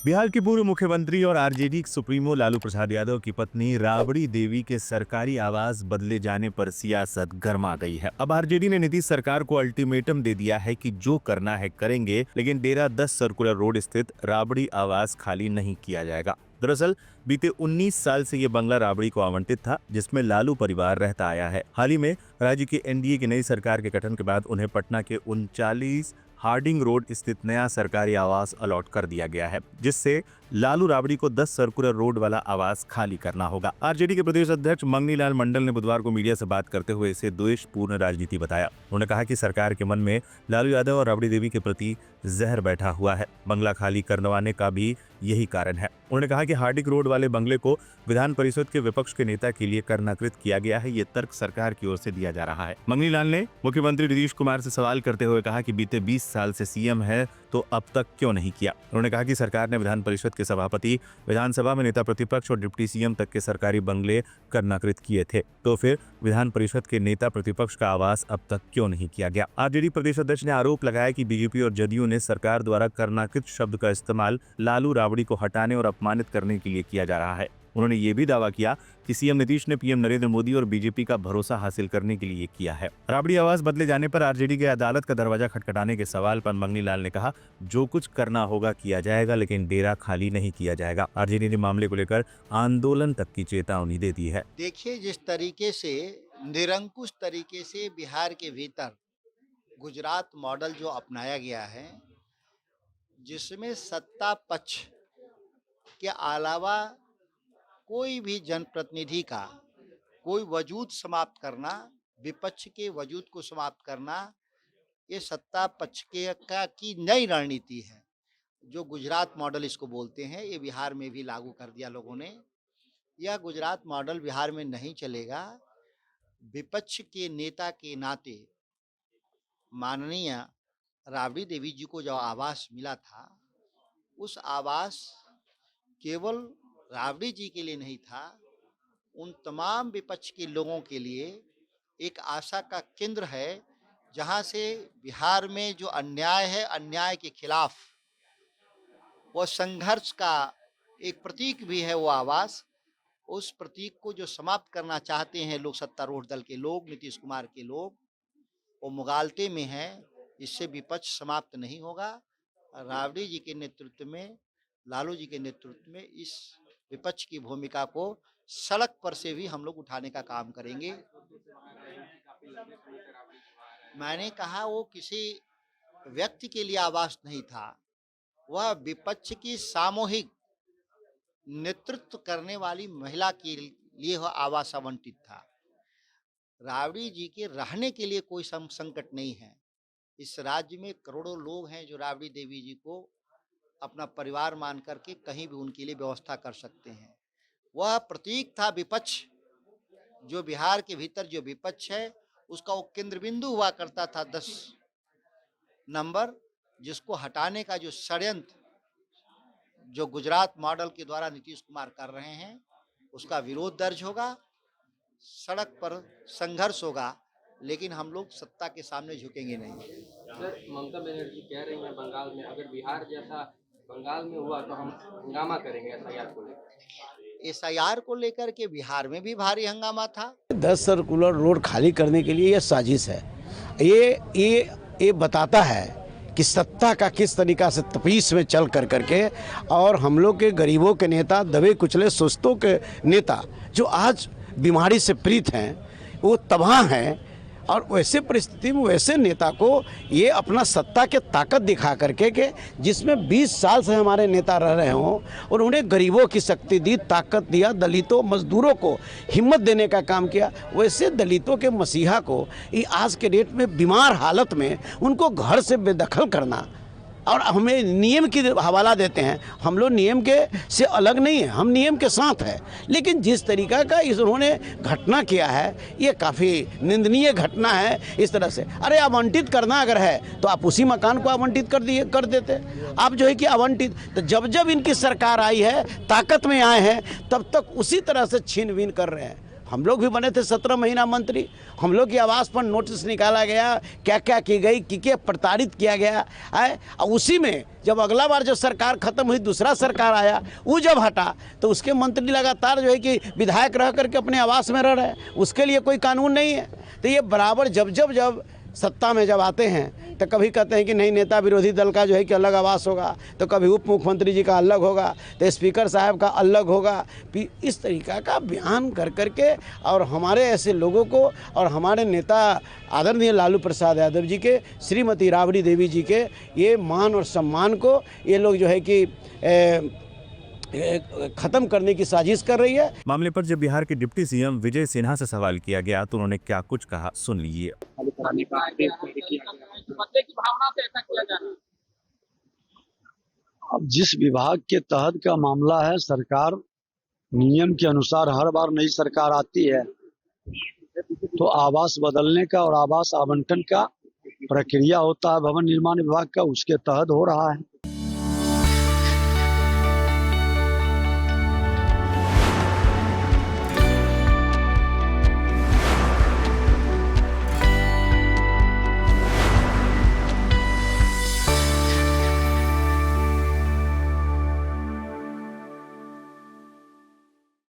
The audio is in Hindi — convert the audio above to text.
बिहार के पूर्व मुख्यमंत्री और आरजेडी सुप्रीमो लालू प्रसाद यादव की पत्नी राबड़ी देवी के सरकारी आवास बदले जाने पर सियासत गर्मा गई है। अब आरजेडी ने नीतीश सरकार को अल्टीमेटम दे दिया है कि जो करना है करेंगे, लेकिन डेरा 10 सर्कुलर रोड स्थित राबड़ी आवास खाली नहीं किया जाएगा। दरअसल बीते 19 साल से ये बंगला राबड़ी को आवंटित था, जिसमें लालू परिवार रहता आया है। हाल ही में राज्य की एनडीए की नई सरकार के गठन के बाद उन्हें पटना के 39 हार्डिंग रोड स्थित नया सरकारी आवास अलॉट कर दिया गया है, जिससे लालू राबड़ी को 10 सर्कुलर रोड वाला आवास खाली करना होगा। आरजेडी के प्रदेश अध्यक्ष मंगनी लाल मंडल ने बुधवार को मीडिया से बात करते हुए इसे द्वेषपूर्ण राजनीति बताया। उन्होंने कहा कि सरकार के मन में लालू यादव और राबड़ी देवी के प्रति जहर बैठा हुआ है। बंगला खाली करवाने का भी यही कारण है। उन्होंने कहा कि हार्डिंग रोड वाले बंगले को विधान परिषद के विपक्ष के नेता के लिए करनाकृत किया गया है। ये तर्क सरकार की ओर से दिया जा रहा है। मंगनी लाल ने मुख्यमंत्री नीतीश कुमार से सवाल करते हुए कहा कि बीते 20 साल से सीएम है तो अब तक क्यों नहीं किया। उन्होंने कहा कि सरकार ने विधान परिषद के सभापति, विधानसभा में नेता प्रतिपक्ष और डिप्टी सीएम तक के सरकारी बंगले करनाकृत किए थे, तो फिर विधान परिषद के नेता प्रतिपक्ष का आवास अब तक क्यों नहीं किया गया। आरजेडी प्रदेश अध्यक्ष ने आरोप लगाया कि बीजेपी और जदयू ने सरकार द्वारा करनाकृत शब्द का इस्तेमाल लालू राबड़ी को हटाने और अपमानित करने के लिए किया जा रहा है। उन्होंने ये भी दावा किया कि सीएम नीतीश ने पीएम नरेंद्र मोदी और बीजेपी का भरोसा हासिल करने के लिए किया है। राबड़ी आवास बदले जाने पर आरजेडी के अदालत का दरवाजा खटखटाने के सवाल पर मंगनी लाल ने कहा, जो कुछ करना होगा किया जाएगा, लेकिन डेरा खाली नहीं किया जाएगा। आरजेडी ने मामले को लेकर आंदोलन तक की चेतावनी दे दी है। देखिए, जिस तरीके से निरंकुश तरीके से बिहार के भीतर गुजरात मॉडल जो अपनाया गया है, जिसमें सत्ता पक्ष के अलावा कोई भी जनप्रतिनिधि का कोई वजूद समाप्त करना, विपक्ष के वजूद को समाप्त करना, ये सत्ता पक्ष के की नई रणनीति है। जो गुजरात मॉडल इसको बोलते हैं, ये बिहार में भी लागू कर दिया लोगों ने। यह गुजरात मॉडल बिहार में नहीं चलेगा। विपक्ष के नेता के नाते माननीय राबड़ी देवी जी को जो आवास मिला था, उस आवास केवल राबड़ी जी के लिए नहीं था, उन तमाम विपक्ष के लोगों के लिए एक आशा का केंद्र है, जहां से बिहार में जो अन्याय है, अन्याय के खिलाफ वो संघर्ष का एक प्रतीक भी है वो आवास। उस प्रतीक को जो समाप्त करना चाहते हैं लोग, सत्तारूढ़ दल के लोग, नीतीश कुमार के लोग, वो मुगालते में हैं। इससे विपक्ष समाप्त नहीं होगा। राबड़ी जी के नेतृत्व में, लालू जी के नेतृत्व में इस विपक्ष की भूमिका को सड़क पर से भी हम लोग उठाने का काम करेंगे। मैंने कहा, वो किसी व्यक्ति के लिए आवास नहीं था, वह विपक्ष की सामूहिक नेतृत्व करने वाली महिला के लिए वह आवास आवंटित था। राबड़ी जी के रहने के लिए कोई संकट नहीं है। इस राज्य में करोड़ों लोग हैं जो राबड़ी देवी जी को अपना परिवार मान करके कहीं भी उनके लिए व्यवस्था कर सकते हैं। वह प्रतीक था विपक्ष, जो बिहार के भीतर जो विपक्ष है उसका वो केंद्र बिंदु हुआ करता था 10 नंबर, जिसको हटाने का जो षड्यंत्र जो गुजरात मॉडल के द्वारा नीतीश कुमार कर रहे हैं, उसका विरोध दर्ज होगा, सड़क पर संघर्ष होगा, लेकिन हम लोग सत्ता के सामने झुकेंगे नहीं। सर, ममता बनर्जी कह रही हैं बंगाल में अगर बिहार जैसा बंगाल में हुआ तो हम हंगामा करेंगे एसआईआर को लेकर। एसआईआर को लेकर के बिहार में भी भारी हंगामा था। 10 सर्कुलर रोड खाली करने के लिए यह साजिश है। ये बताता है कि सत्ता का किस तरीका से तपीस में चल करके और हम लोग के गरीबों के नेता, दबे कुचले सुस्तों के नेता जो आज बीमारी से पीड़ित हैं, वो तबाह हैं। और वैसे परिस्थिति में वैसे नेता को ये अपना सत्ता के ताकत दिखा करके कि जिसमें 20 साल से हमारे नेता रह रहे हों और उन्हें गरीबों की शक्ति दी, ताकत दिया, दलितों मजदूरों को हिम्मत देने का काम किया, वैसे दलितों के मसीहा को ये आज के डेट में बीमार हालत में उनको घर से बेदखल करना और हमें नियम की हवाला देते हैं। हम लोग नियम के से अलग नहीं है, हम नियम के साथ हैं, लेकिन जिस तरीका का इन्होंने घटना किया है ये काफ़ी निंदनीय घटना है। इस तरह से अरे आवंटित करना अगर है तो आप उसी मकान को आवंटित कर देते। आप जो है कि आवंटित, तो जब जब इनकी सरकार आई है, ताकत में आए हैं, तब तक उसी तरह से छीन बीन कर रहे हैं। हम लोग भी बने थे 17 महीना मंत्री, हम लोग की आवास पर नोटिस निकाला गया, क्या क्या की गई, क्या प्रताड़ित किया गया है। और उसी में जब अगला बार जो सरकार खत्म हुई, दूसरा सरकार आया, वो जब हटा तो उसके मंत्री लगातार जो है कि विधायक रह करके अपने आवास में रह रहे हैं, उसके लिए कोई कानून नहीं है। तो ये बराबर जब सत्ता में जब आते हैं तो कभी कहते हैं कि नहीं नेता विरोधी दल का जो है कि अलग आवास होगा, तो कभी उप मुख्यमंत्री जी का अलग होगा, तो स्पीकर साहब का अलग होगा। इस तरीका का बयान कर करके और हमारे ऐसे लोगों को और हमारे नेता आदरणीय लालू प्रसाद यादव जी के, श्रीमती राबड़ी देवी जी के ये मान और सम्मान को ये लोग जो है कि खत्म करने की साजिश कर रही है। मामले पर जब बिहार के डिप्टी सीएम विजय सिन्हा से सवाल किया गया तो उन्होंने क्या कुछ कहा, सुन लीजिए। बदले की भावना से ऐसा किया जा रहा है। अब जिस विभाग के तहत का मामला है, सरकार नियम के अनुसार हर बार नई सरकार आती है तो आवास बदलने का और आवास आवंटन का प्रक्रिया होता है भवन निर्माण विभाग का, उसके तहत हो रहा है।